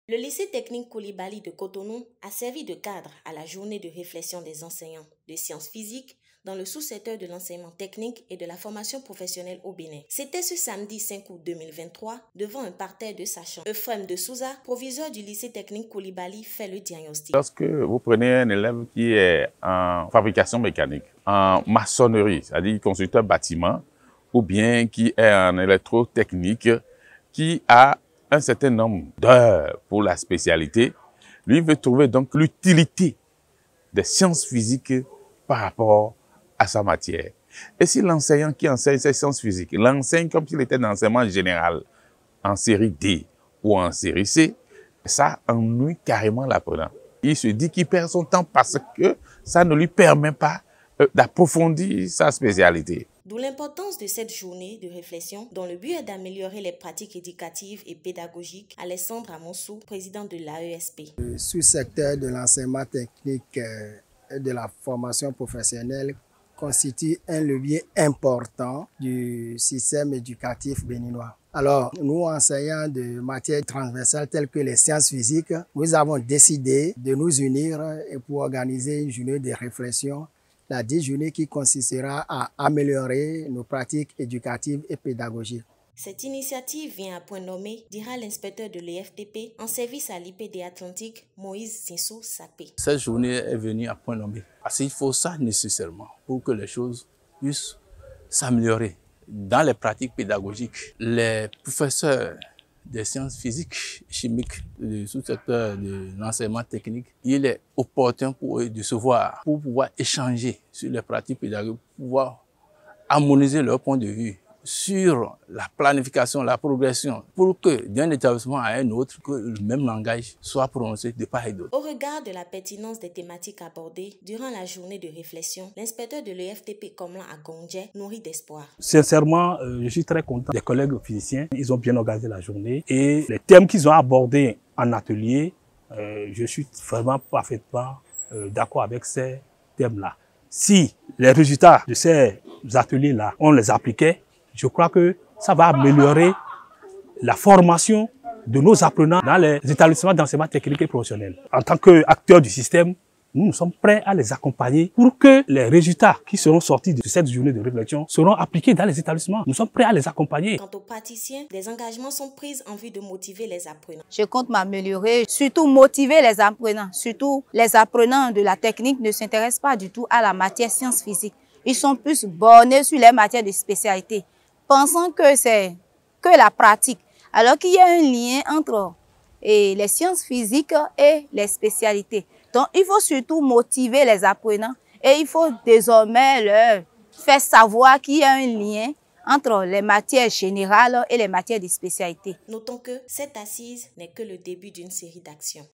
Le lycée technique Coulibaly de Cotonou a servi de cadre à la journée de réflexion des enseignants de sciences physiques dans le sous-secteur de l'enseignement technique et de la formation professionnelle au Bénin. C'était ce samedi 5 août 2023, devant un parterre de sachants. Euphrem de Souza, proviseur du lycée technique Coulibaly, fait le diagnostic. Lorsque vous prenez un élève qui est en fabrication mécanique, en maçonnerie, c'est-à-dire constructeur bâtiment, ou bien qui est en électrotechnique, qui a un certain nombre d'heures pour la spécialité, lui veut trouver donc l'utilité des sciences physiques par rapport à sa matière. Et si l'enseignant qui enseigne ces sciences physiques l'enseigne comme s'il était dans l'enseignement général, en série D ou en série C, ça ennuie carrément l'apprenant. Il se dit qu'il perd son temps parce que ça ne lui permet pas d'approfondir sa spécialité. D'où l'importance de cette journée de réflexion dont le but est d'améliorer les pratiques éducatives et pédagogiques. Alessandre Amonsou, président de l'AESP. Le sous-secteur de l'enseignement technique et de la formation professionnelle constitue un levier important du système éducatif béninois. Alors, nous, enseignants de matières transversales telles que les sciences physiques, nous avons décidé de nous unir pour organiser une journée de réflexion, la 10 journée qui consistera à améliorer nos pratiques éducatives et pédagogiques. Cette initiative vient à point nommé, dira l'inspecteur de l'EFTP en service à l'IPD Atlantique, Moïse Zinsou Sapé. Cette journée est venue à point nommé. Parce qu'il faut ça nécessairement pour que les choses puissent s'améliorer dans les pratiques pédagogiques. Les professeurs des sciences physiques, chimiques, du sous-secteur de l'enseignement technique, il est opportun pour eux de se voir, pour pouvoir échanger sur les pratiques pédagogiques, pour pouvoir harmoniser leur point de vue sur la planification, la progression, pour que d'un établissement à un autre, que le même langage soit prononcé de part et d'autre. Au regard de la pertinence des thématiques abordées durant la journée de réflexion, l'inspecteur de l'EFTP Komlan Agondje nourrit d'espoir. Sincèrement, je suis très content des collègues physiciens. Ils ont bien organisé la journée et les thèmes qu'ils ont abordés en atelier, je suis vraiment parfaitement d'accord avec ces thèmes-là. Si les résultats de ces ateliers-là, on les appliquait, je crois que ça va améliorer la formation de nos apprenants dans les établissements d'enseignement technique et professionnel. En tant qu'acteurs du système, nous sommes prêts à les accompagner pour que les résultats qui seront sortis de cette journée de réflexion seront appliqués dans les établissements. Nous sommes prêts à les accompagner. Quant aux praticiens, des engagements sont pris en vue de motiver les apprenants. Je compte m'améliorer, surtout motiver les apprenants. Surtout les apprenants de la technique ne s'intéressent pas du tout à la matière sciences physiques. Ils sont plus bornés sur les matières de spécialité, pensant que c'est que la pratique, alors qu'il y a un lien entre les sciences physiques et les spécialités. Donc, il faut surtout motiver les apprenants et il faut désormais leur faire savoir qu'il y a un lien entre les matières générales et les matières de spécialité. Notons que cette assise n'est que le début d'une série d'actions.